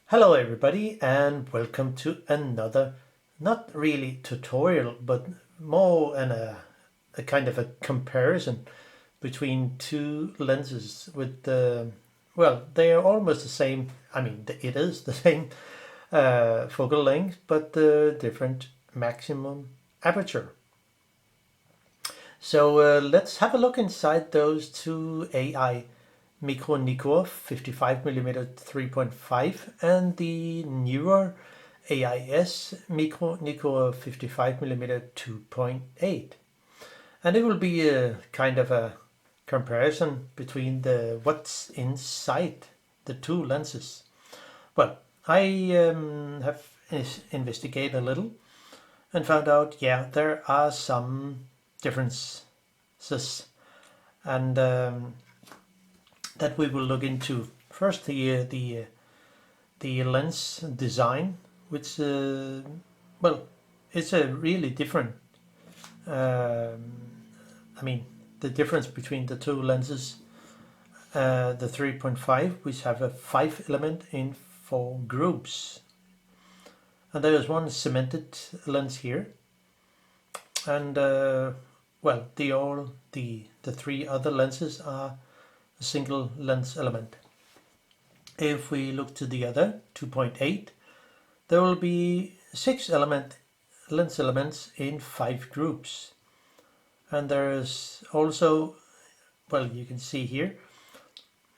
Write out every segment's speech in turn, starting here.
Hello everybody and welcome to another, not really tutorial, but more a kind of a comparison between two lenses with well, they are almost the same, it is the same focal length, but different maximum aperture. So let's have a look inside those two Ai Micro-Nikkor 55mm 3.5 and the newer Ai-s Micro-Nikkor 55mm 2.8. And it will be a kind of a comparison between what's inside the two lenses. Well, I have investigated a little and found out, yeah, there are some differences, and that we will look into. First, the lens design, which well, it's a really different. I mean, the difference between the two lenses, the 3.5, which have a 5 element in 4 groups, and there is one cemented lens here, and well, the 3 other lenses are a single lens element. If we look to the other 2.8, there will be 6 lens elements in 5 groups, and there is also, well, you can see here,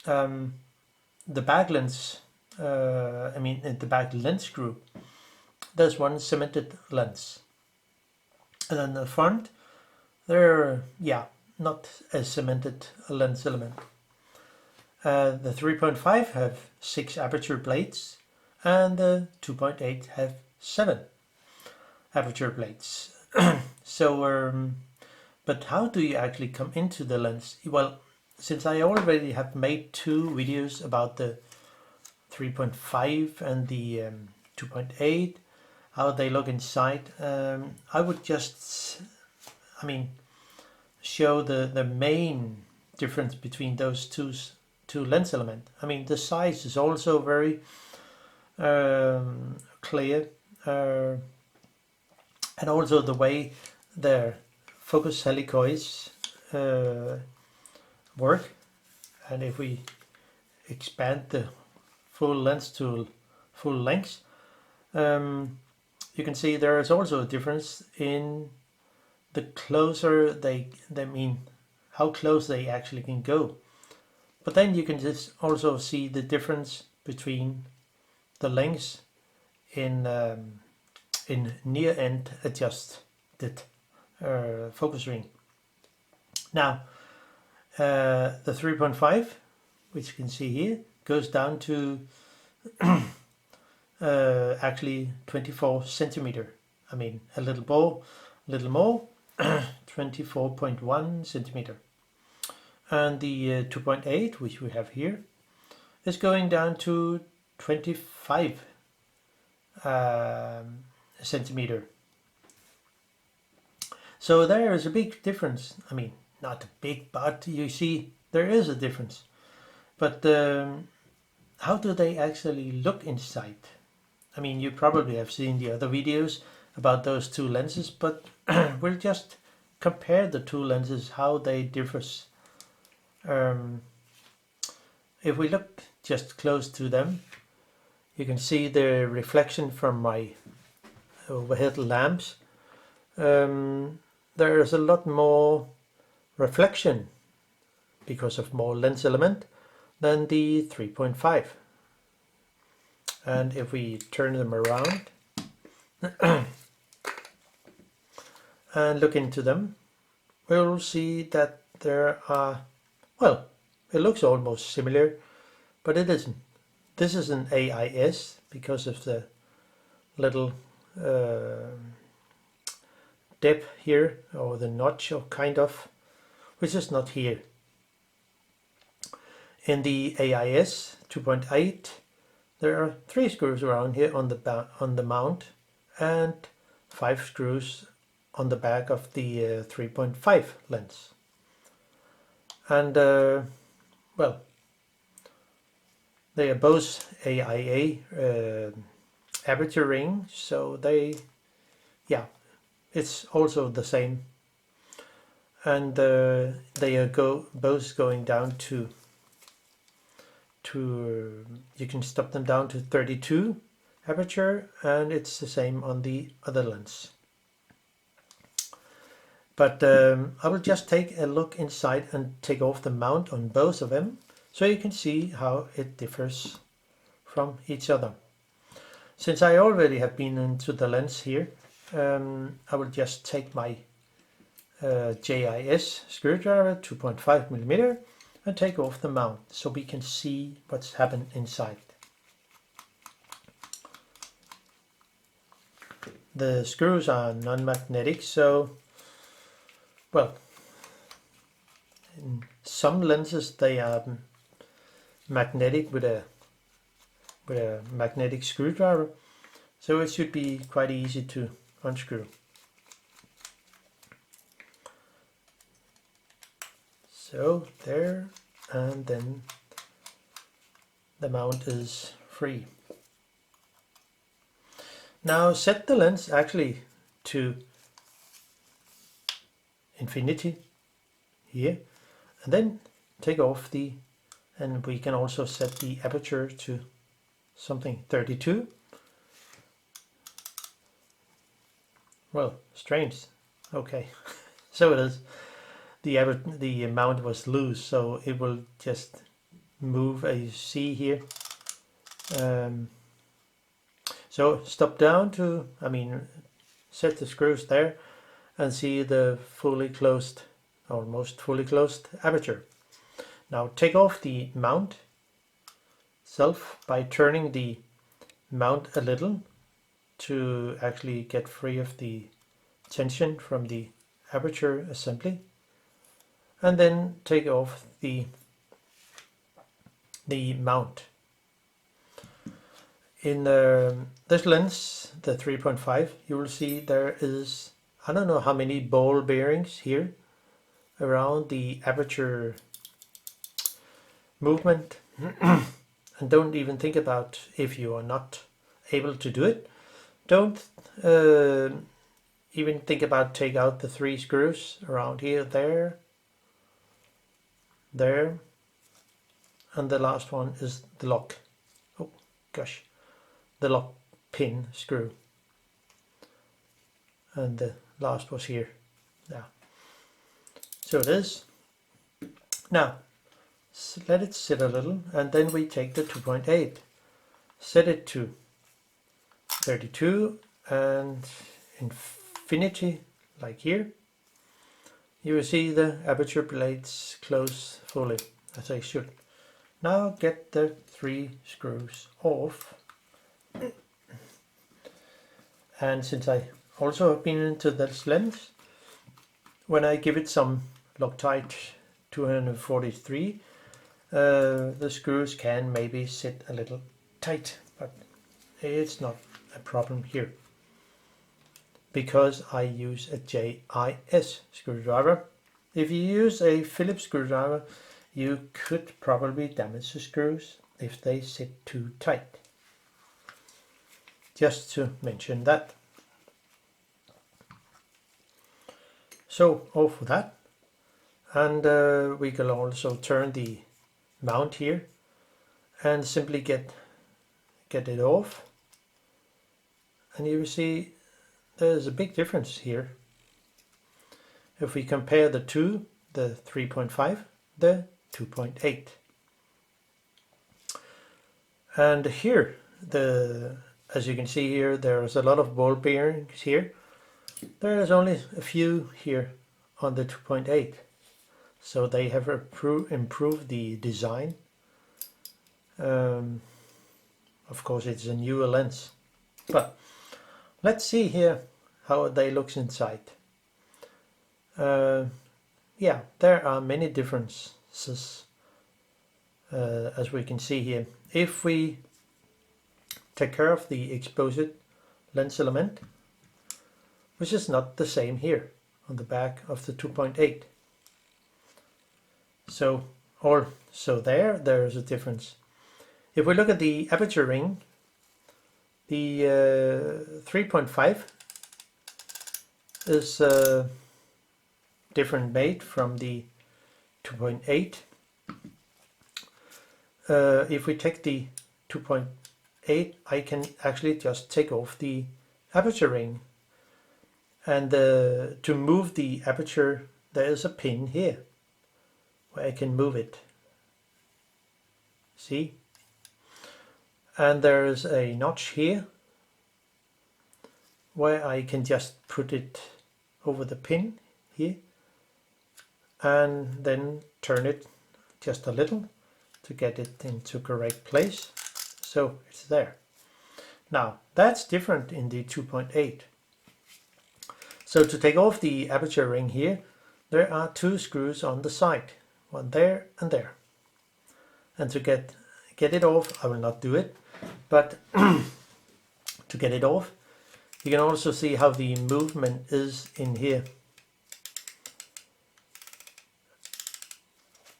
the back lens. In the back lens group, there's one cemented lens, and then the front, there, yeah, not a cemented lens element. The 3.5 have 6 aperture plates, and the 2.8 have 7 aperture plates. So, but how do you actually come into the lens? Well, since I already have made 2 videos about the 3.5 and the 2.8, how they look inside, I would just, show the main difference between those two lens element. The size is also very clear, and also the way their focus helicoids work. And if we expand the full lens to full length, you can see there is also a difference in the closer how close they actually can go. But then you can just also see the difference between the lengths in near end adjusted focus ring. Now, the 3.5, which you can see here, goes down to actually 24 centimeter. A little more, 24.1 centimeter. And the 2.8, which we have here, is going down to 25 centimeter. So there is a big difference. Not big, but you see there is a difference. But how do they actually look inside? You probably have seen the other videos about those two lenses, but we'll just compare the two lenses, how they differ. If we look just close to them, you can see the reflection from my overhead lamps. There is a lot more reflection because of more lens element than the 3.5. And if we turn them around and look into them, we'll see that there are, well, it looks almost similar, but it isn't. This is an Ai-s because of the little dip here, or the notch, or kind of, which is not here. In the Ai-s 2.8, there are 3 screws around here on the mount, and 5 screws on the back of the 3.5 lens. And well, they are both AIA aperture ring, so yeah, it's also the same, and they are both going down to you can stop them down to 32 aperture, and it's the same on the other lens. But I will just take a look inside and take off the mount on both of them, so you can see how it differs from each other. Since I already have been into the lens here, I will just take my JIS screwdriver 2.5 millimeter and take off the mount so we can see what's happened inside. The screws are non-magnetic, so well, in some lenses they are magnetic with a magnetic screwdriver, so it should be quite easy to unscrew. So there, and then the mount is free. Now set the lens actually to infinity here, and then take off and we can also set the aperture to something 32. Well, strange. Okay, so it is. The mount was loose, so it will just move as you see here. So stop down to, set the screws there and see the fully closed, almost fully closed aperture. Now take off the mount itself by turning the mount a little to actually get free of the tension from the aperture assembly, and then take off the mount. In this lens, the 3.5, you will see there is, I don't know how many ball bearings here around the aperture movement. And don't even think about, if you are not able to do it, don't even think about take out the 3 screws around here, there, and the last one is the lock. Oh gosh, the lock pin screw, and the last was here. Yeah, so it is. Now let it sit a little, and then we take the 2.8, set it to 32 and infinity, like here. You will see the aperture blades close fully, as they should. Now get the 3 screws off. And since I also have been into this lens, when I give it some Loctite 243, the screws can maybe sit a little tight, but it's not a problem here, because I use a JIS screwdriver. If you use a Phillips screwdriver, you could probably damage the screws if they sit too tight. Just to mention that. So off with that, and we can also turn the mount here and simply get it off, and you will see there's a big difference here. If we compare the two, the 3.5, the 2.8, and here as you can see here, there's a lot of ball bearings here. There is only a few here on the 2.8, so they have improved the design. Of course, it's a newer lens, but let's see here how they look inside. Yeah, there are many differences, as we can see here. If we take care of the exposed lens element, which is not the same here on the back of the 2.8. So also there is a difference. If we look at the aperture ring, the 3.5 is different made from the 2.8. If we take the 2.8, I can actually just take off the aperture ring. And to move the aperture, there is a pin here where I can move it. See? And there is a notch here where I can just put it over the pin here and then turn it just a little to get it into correct place. So it's there. Now that's different in the 2.8. So to take off the aperture ring here, there are two screws on the side, one there and there. And to get it off, I will not do it, but to get it off, you can also see how the movement is in here.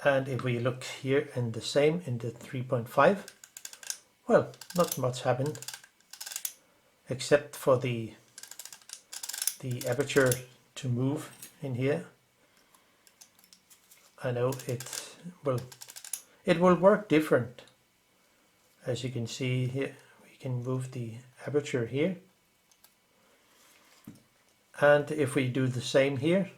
And if we look here in the same in the 3.5, well, not much happened except for the aperture to move in here. I know it will work different. As you can see here, we can move the aperture here. And if we do the same here,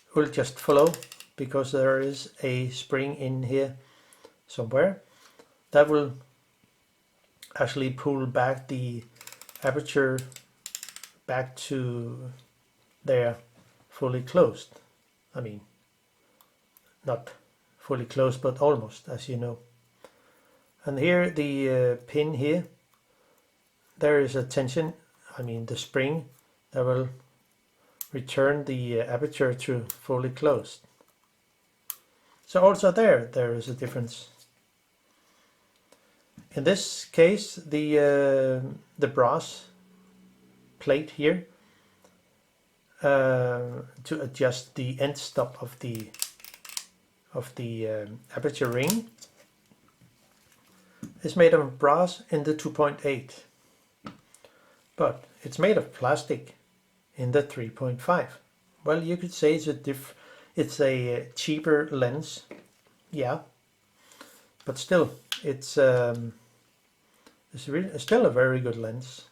it will just follow, because there is a spring in here somewhere that will actually pull back the aperture back to there fully closed. I mean, not fully closed, but almost, as you know. And here the pin here, there is a tension, I mean the spring, that will return the aperture to fully closed. So also there is a difference. In this case, the brass plate here to adjust the end stop of the aperture ring is made of brass in the 2.8, but it's made of plastic in the 3.5. Well, you could say it's a cheaper lens, yeah, but still it's still a very good lens.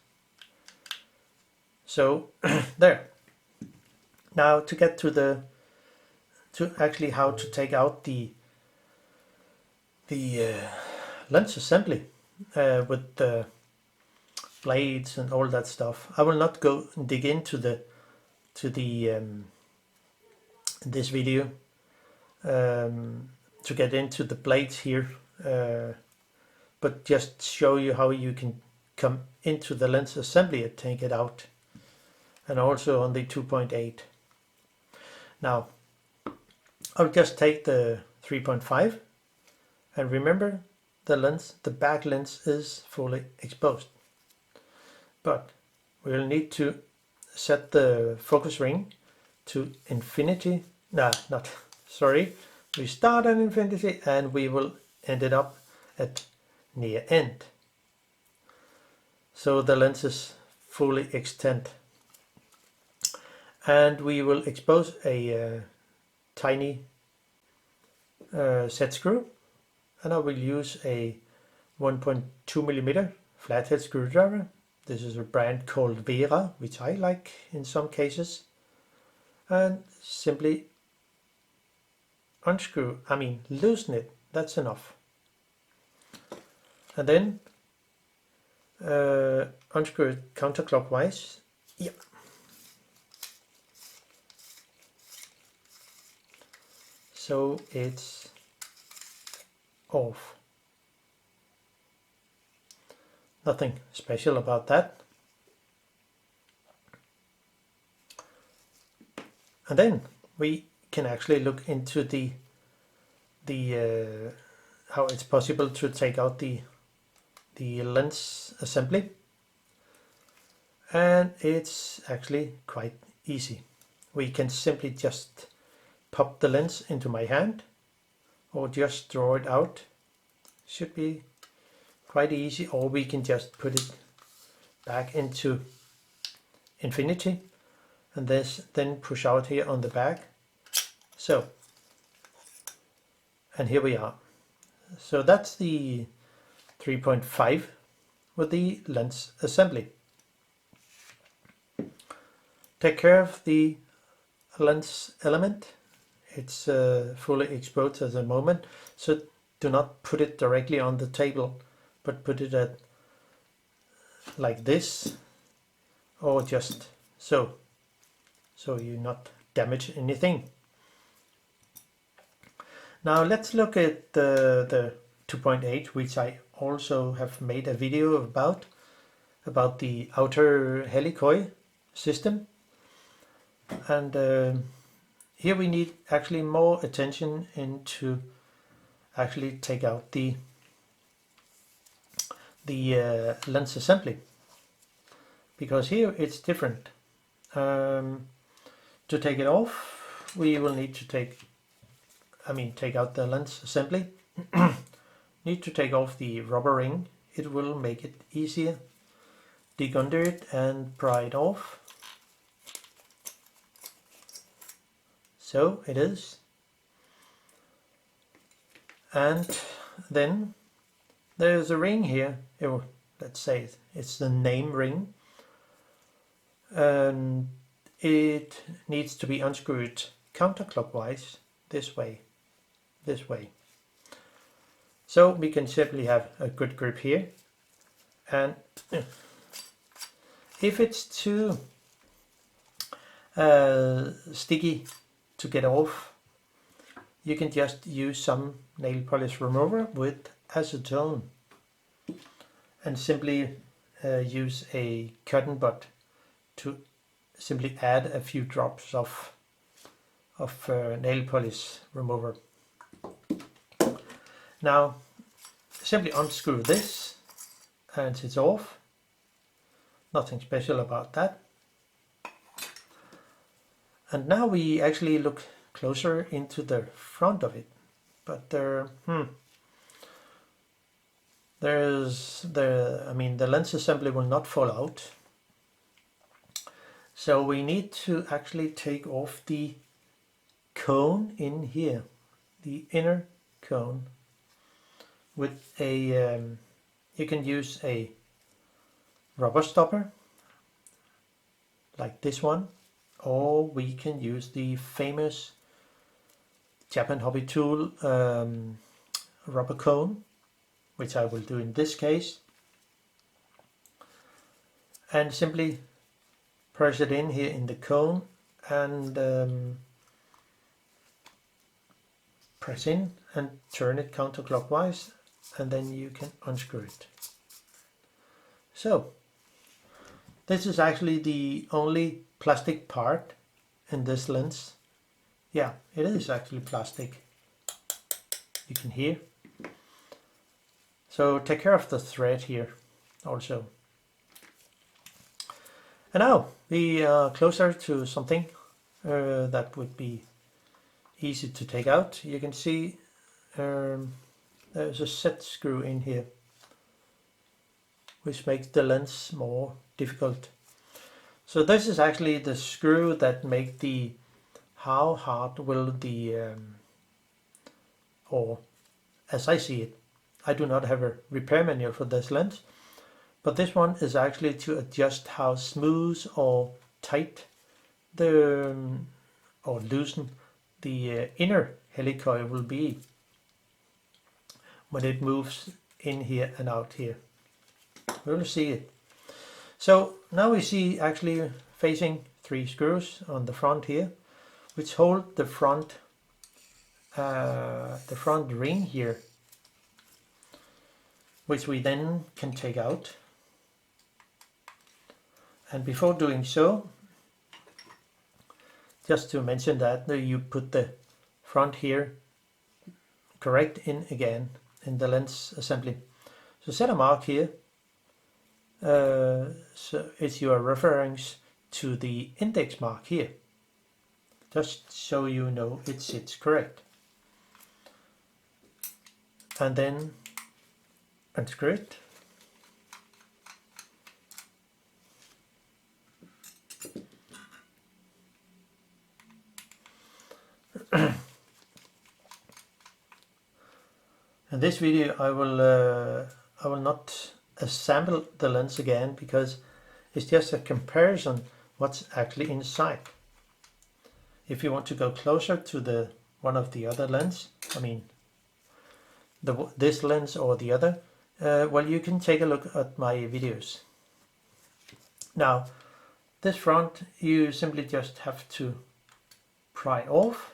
So there. Now to get to actually how to take out the lens assembly with the blades and all that stuff. I will not go dig into this video to get into the blades here, but just show you how you can come into the lens assembly and take it out, and also on the 2.8. Now I'll just take the 3.5, and remember the back lens is fully exposed, but we'll need to set the focus ring to infinity. We start at infinity and we will end it up at near end, so the lenses fully extend. And we will expose a tiny set screw, and I will use a 1.2mm flathead screwdriver. This is a brand called Vera, which I like in some cases, and simply unscrew, loosen it, that's enough. And then unscrew it counterclockwise. Yeah. So it's off. Nothing special about that. And then we can actually look into the how it's possible to take out the lens assembly, and it's actually quite easy. We can simply just pop the lens into my hand, or just draw it out Should be quite easy, or we can just put it back into infinity and then push out here on the back. So, and here we are. So that's the 3.5 with the lens assembly. Take care of the lens element. It's fully exposed at the moment, so do not put it directly on the table, but put it at like this, or just so you not damage anything. Now let's look at the 2.8, which I also have made a video about the outer helicoid system. And here we need actually more attention into actually take out the lens assembly, because here it's different. To take it off, we will need to take out the lens assembly. Need to take off the rubber ring. It will make it easier. Dig under it and pry it off. So it is. And then there's a ring here. Let's say it's the name ring. And it needs to be unscrewed counterclockwise, this way. So we can simply have a good grip here, and if it's too sticky to get off, you can just use some nail polish remover with acetone and simply use a cotton bud to simply add a few drops of nail polish remover. Now simply unscrew this and it's off. Nothing special about that. And now we actually look closer into the front of it. But the lens assembly will not fall out. So we need to actually take off the cone in here, the inner cone, with a you can use a rubber stopper like this one, or we can use the famous Japan hobby tool rubber cone, which I will do in this case, and simply press it in here in the cone and press in and turn it counterclockwise, and then you can unscrew it. So this is actually the only plastic part in this lens. Yeah, it is actually plastic. You can hear. So take care of the thread here also. And now we are closer to something that would be easy to take out. You can see there's a set screw in here, which makes the lens more difficult. So this is actually the screw that make the how hard will the or as I see it, I do not have a repair manual for this lens, but this one is actually to adjust how smooth or tight the or loosen the inner helicoid will be when it moves in here and out here. We'll see it. So now we see actually facing 3 screws on the front here, which hold the front ring here, which we then can take out. And before doing so, just to mention that you put the front here correct in again in the lens assembly. So set a mark here. So it's your reference to the index mark here, just so you know it sits correct. And then unscrew it. In this video I will not assemble the lens again, because it's just a comparison what's actually inside. If you want to go closer to the one of the other lens, I mean this lens or the other, well, you can take a look at my videos. Now this front you simply just have to pry off,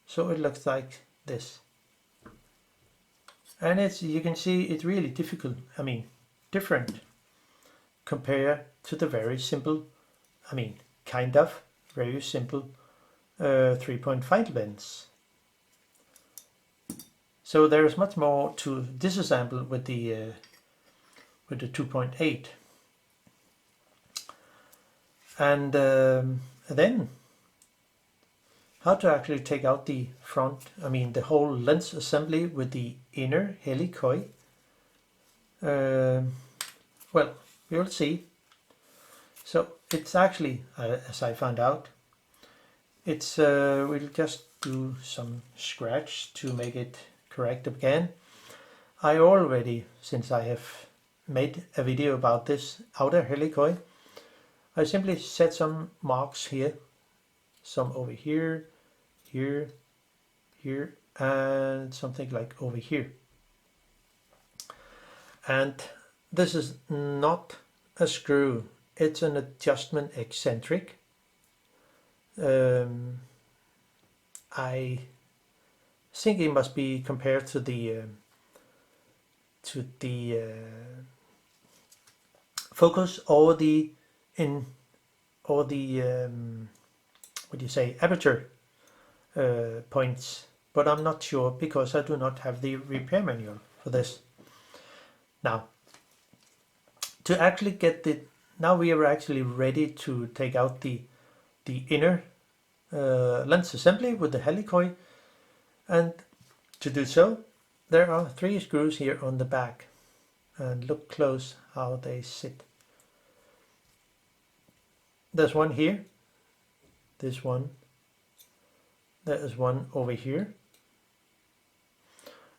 so it looks like this. And it's, you can see it's really difficult, I mean different compared to the very simple, I mean kind of very simple 3.5 lens. So there is much more to disassemble with the 2.8. And then how to actually take out the front, I mean the whole lens assembly with the inner helicoid. Well, we will see. So it's actually, as I found out, it's we'll just do some scratch to make it correct again. I already, since I have made a video about this outer helicoid, I simply set some marks here, some over here, here, here, and something like over here. And this is not a screw, it's an adjustment eccentric. I think it must be compared to the focus or the what do you say, aperture points, but I'm not sure because I do not have the repair manual for this. Now to actually get the, now we are actually ready to take out the inner lens assembly with the helicoid, and to do so there are 3 screws here on the back, and look close how they sit. There's one here, this one, there is one over here,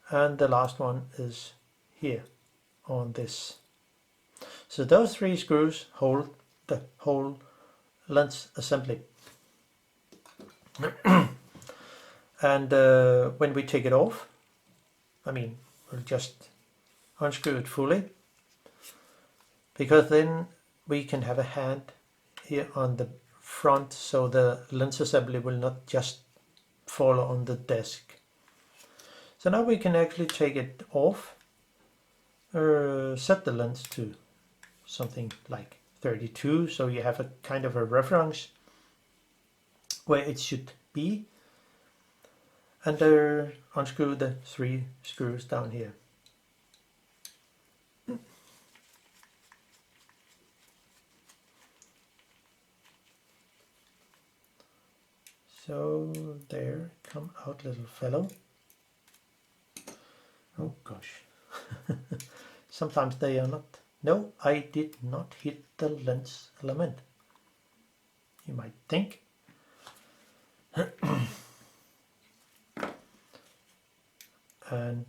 and the last one is here on this. So those 3 screws hold the whole lens assembly. And when we take it off, I mean we'll just unscrew it fully, because then we can have a hand here on the front, so the lens assembly will not just fall on the desk. So now we can actually take it off, set the lens to something like 32, so you have a kind of a reference where it should be, and unscrew the 3 screws down here. So there, come out little fellow. Oh gosh. Sometimes they are not. No, I did not hit the lens element, you might think. And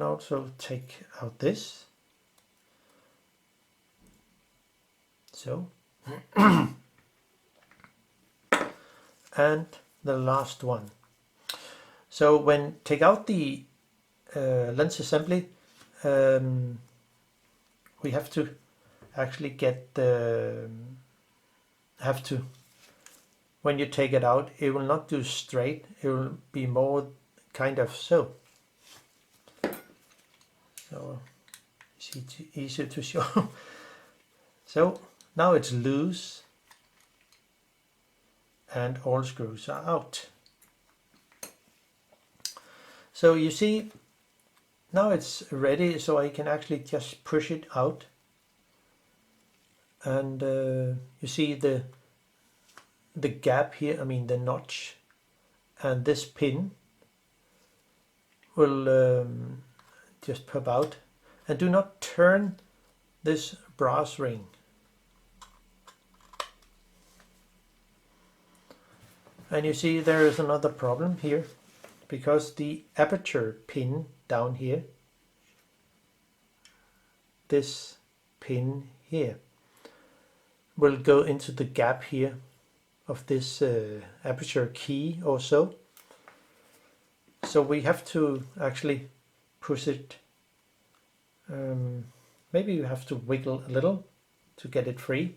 also take out this. So and the last one. So when take out the lens assembly, we have to actually get the when you take it out, it will not do straight, it will be more kind of so. So it's easier to show. So now it's loose and all screws are out. So you see, now it's ready, so I can actually just push it out and you see the gap here, I mean the notch, and this pin will just pop out. And do not turn this brass ring. And you see there is another problem here, because the aperture pin down here, this pin here, will go into the gap here of this aperture key or so. So we have to actually push it. Maybe you have to wiggle a little to get it free.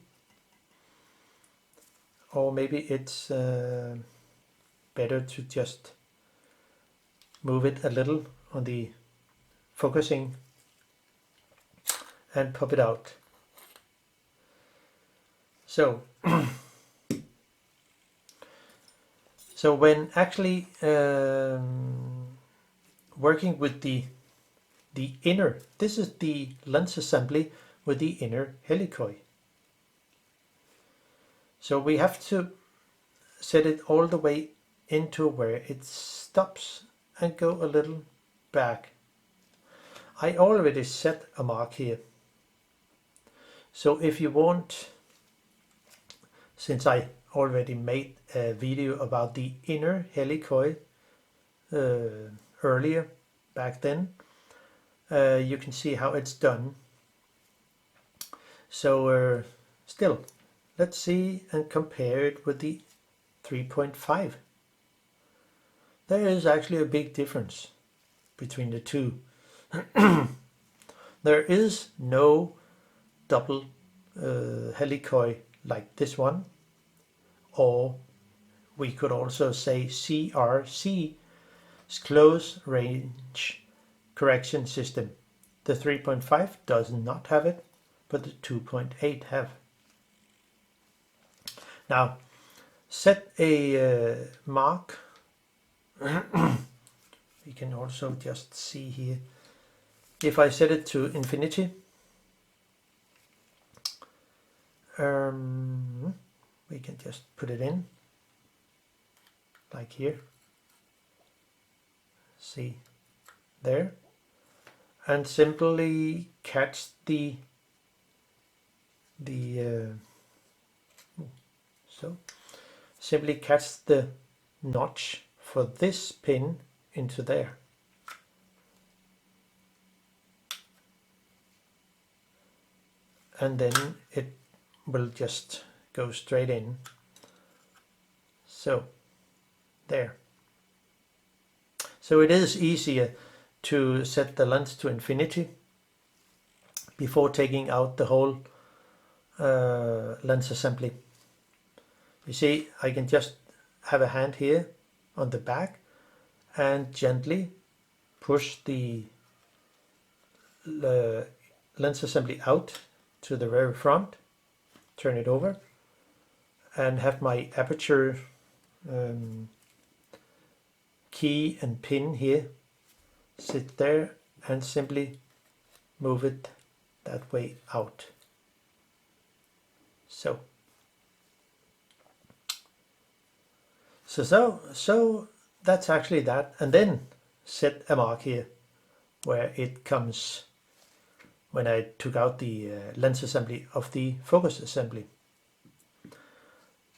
Or maybe it's better to just move it a little on the focusing and pop it out. So, so when actually working with the inner, this is the lens assembly with the inner helicoid. So we have to set it all the way into where it stops and go a little back. I already set a mark here. So if you want, since I already made a video about the inner helicoid earlier back then, you can see how it's done. So still, let's see and compare it with the 3.5. There is actually a big difference between the two. There is no double helicoid like this one, or we could also say CRC, close range correction system. The 3.5 does not have it, but the 2.8 have. Now, set a mark. We can also just see here, if I set it to infinity, we can just put it in, like here, see there, and simply catch the simply catch the notch for this pin into there. And then it will just go straight in. So there. So it is easier to set the lens to infinity before taking out the whole lens assembly. You see, I can just have a hand here on the back and gently push the lens assembly out to the very front, turn it over, and have my aperture key and pin here sit there, and simply move it that way out. So that's actually that, and then set a mark here where it comes when I took out the lens assembly of the focus assembly.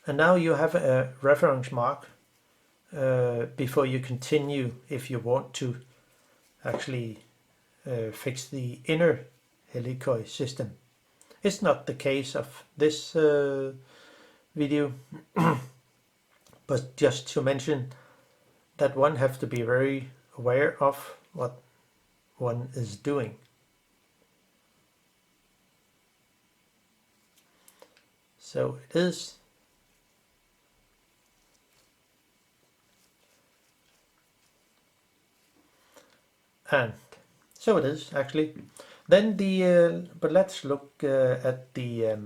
And now you have a reference mark before you continue if you want to actually fix the inner helicoid system. It's not the case of this video, but just to mention that one have to be very aware of what one is doing. So it is. And so it is actually. Then but let's look at the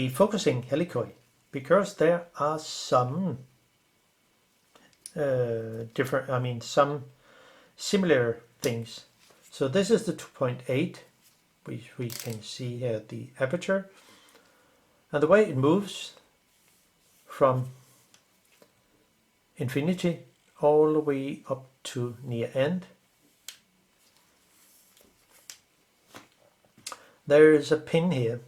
focusing helicoid, because there are some some similar things. So this is the 2.8, which we can see here the aperture, and the way it moves from infinity all the way up to near end. There is a pin here,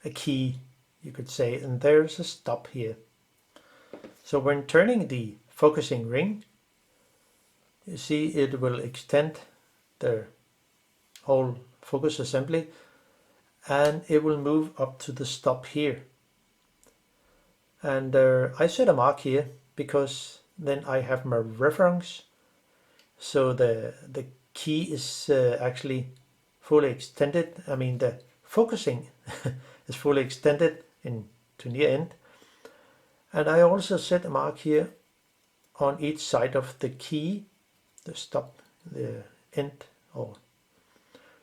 a key you could say, and there's a stop here. So when turning the focusing ring, you see it will extend the whole focus assembly, and it will move up to the stop here. And I set a mark here because then I have my reference. So the key is actually fully extended. I mean the focusing is fully extended to near end. And I also set a mark here on each side of the key, the stop, the end, or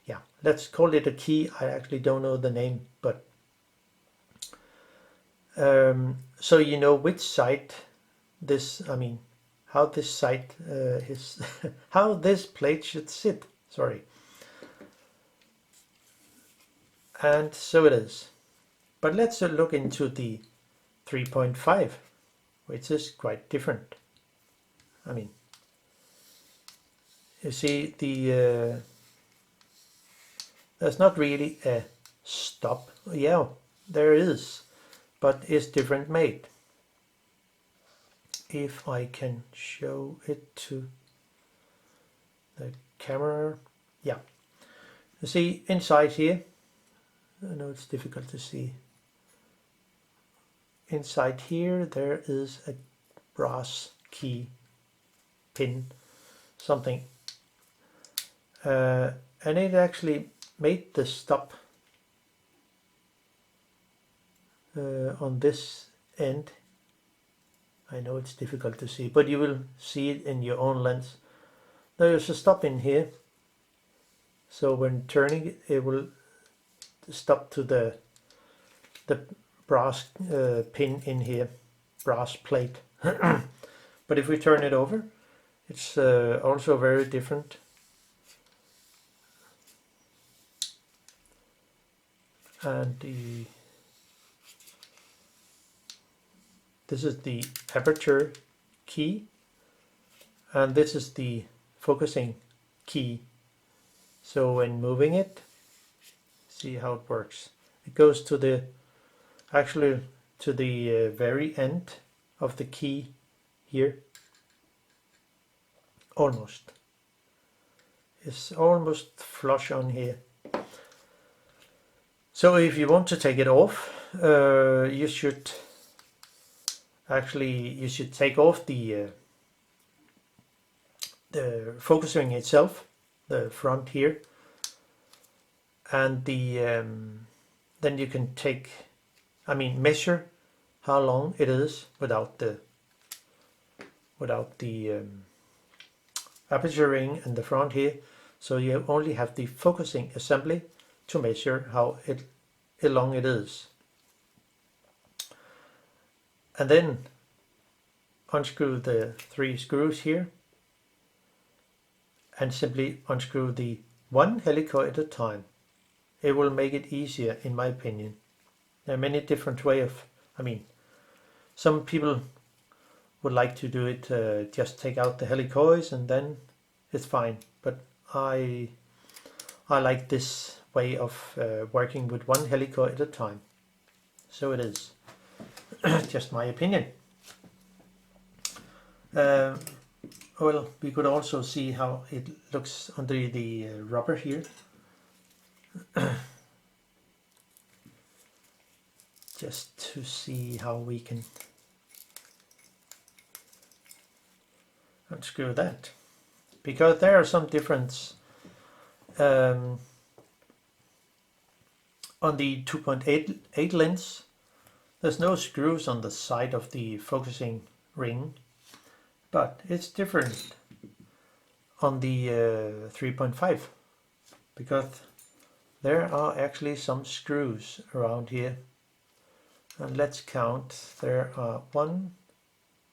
yeah, let's call it a key. I actually don't know the name, but so you know which side this, I mean, how this side is, how this plate should sit, sorry. And so it is. But let's look into the 3.5, which is quite different. I mean, you see the there's not really a stop. Yeah, there is, but it's different made. If I can show it to the camera, yeah. You see inside here, I know it's difficult to see. Inside here there is a brass key pin, something, and it actually made the stop on this end. I know it's difficult to see, but you will see it in your own lens. There is a stop in here, so when turning it, it will stop to the brass pin in here, brass plate. But if we turn it over, it's also very different. And this is the aperture key, and this is the focusing key. So when moving it, see how it works. It goes to the, actually to the very end of the key here. Almost. It's almost flush on here. So if you want to take it off, you should take off the focusing itself, the front here, and the then you can take, I mean, measure how long it is without the aperture ring and the front here. So you only have the focusing assembly to measure how long it is. And then unscrew the 3 screws here and simply unscrew the one helicoid at a time. It will make it easier, in my opinion. There are many different ways of, I mean, some people would like to do it, just take out the helicoids and then it's fine. But I like this way of working with one helicoid at a time. So it is. Just my opinion. Well, we could also see how it looks under the rubber here. Just to see how we can unscrew that, because there are some difference on the 2.8 lens. There's no screws on the side of the focusing ring, but it's different on the 3.5 because there are actually some screws around here. And let's count. There are 1,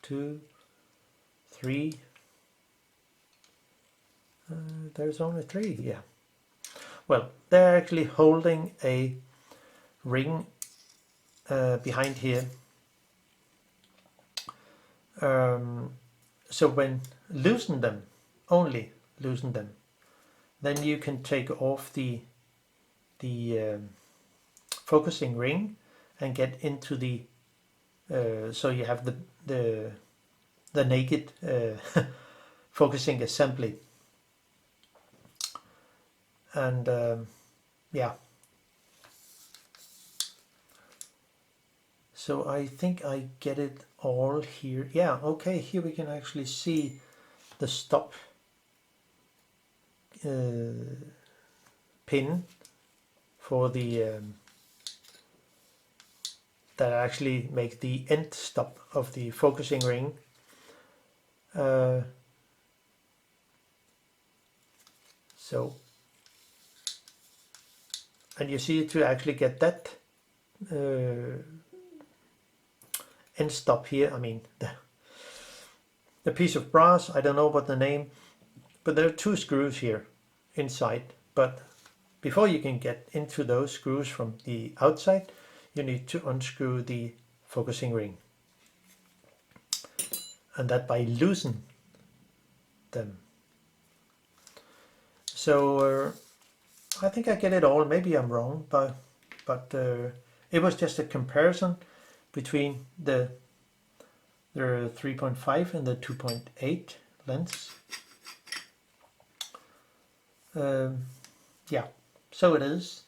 2, 3. There's only 3, yeah. well, they're actually holding a ring behind here. So when loosen them, only loosen them, then you can take off the focusing ring and get into the so you have the naked focusing assembly. And yeah, so I think I get it all here. Yeah, okay, here we can actually see the stop pin for the that actually make the end stop of the focusing ring. So, and you see, to actually get that end stop here, I mean the piece of brass, I don't know what the name, but there are two screws here inside. But before you can get into those screws from the outside, you need to unscrew the focusing ring, and that by loosen them. So I think I get it all. Maybe I'm wrong, but it was just a comparison between the 3.5 and the 2.8 lens. Yeah, so it is.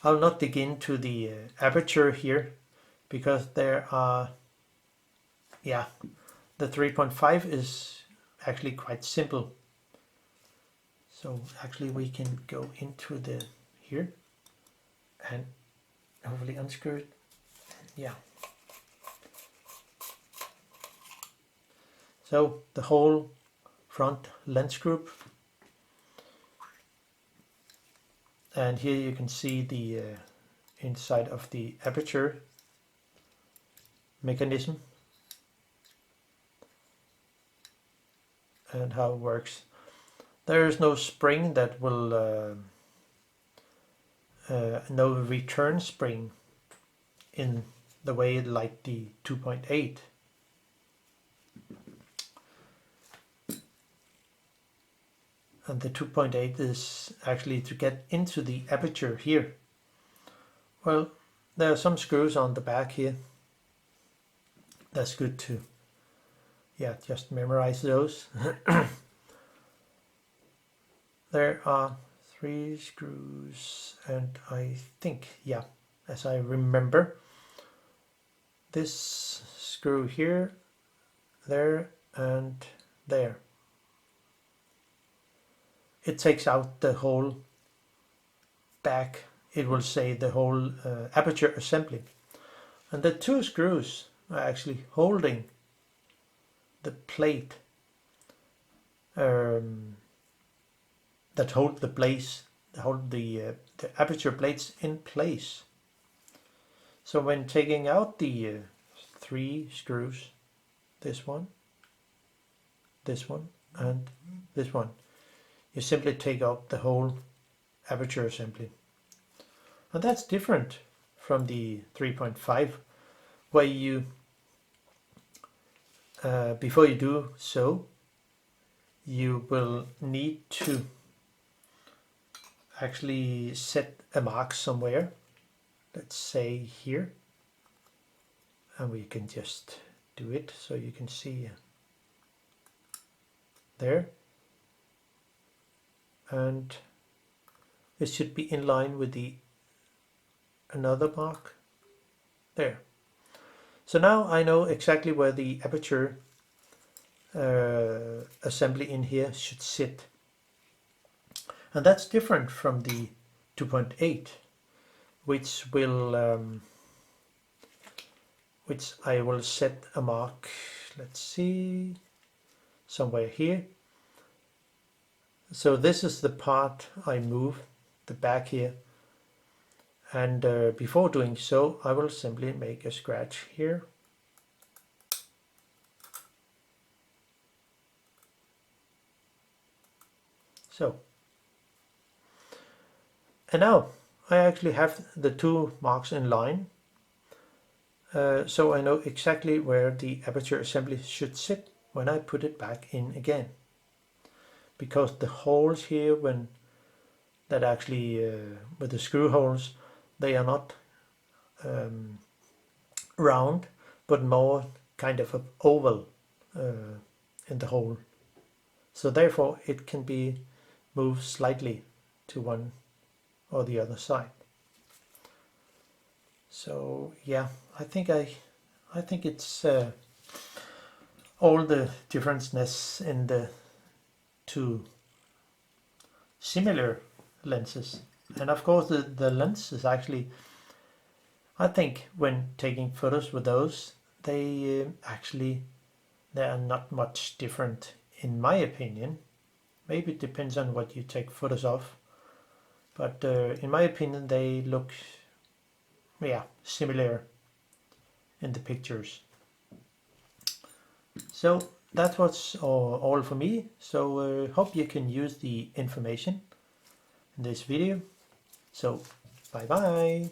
I'll not dig into the aperture here, because there are, yeah, the 3.5 is actually quite simple. So actually we can go into the here and hopefully unscrew it. Yeah. So the whole front lens group, and here you can see the inside of the aperture mechanism and how it works. There is no spring that will no return spring in the way like the 2.8. And the 2.8 is actually to get into the aperture here. Well, there are some screws on the back here. That's good to, yeah, just memorize those. There are 3 screws, and I think, yeah, as I remember, this screw here, there, and there. It takes out the whole back, it will say the whole aperture assembly. And the 2 screws are actually holding the plate that hold the place, hold the aperture plates in place. So when taking out the 3 screws, this one, and this one, you simply take out the whole aperture assembly. And that's different from the 3.5, where you, before you do so, you will need to actually set a mark somewhere. Let's say here, and we can just do it so you can see there, and it should be in line with the another mark there. So now I know exactly where the aperture assembly in here should sit, and that's different from the 2.8, which will which I will set a mark, let's see, somewhere here. So this is the part I move, the back here, and before doing so I will simply make a scratch here. So And now I actually have the two marks in line, so I know exactly where the aperture assembly should sit when I put it back in again. Because the holes here, when that actually with the screw holes, they are not round, but more kind of an oval in the hole. So therefore it can be moved slightly to one or the other side. So yeah, I think it's all the differences in the two similar lenses. And of course the lens is actually, I think when taking photos with those, they are not much different in my opinion. Maybe it depends on what you take photos of, but in my opinion they look similar in the pictures. So that was all for me. So hope you can use the information in this video. So bye bye.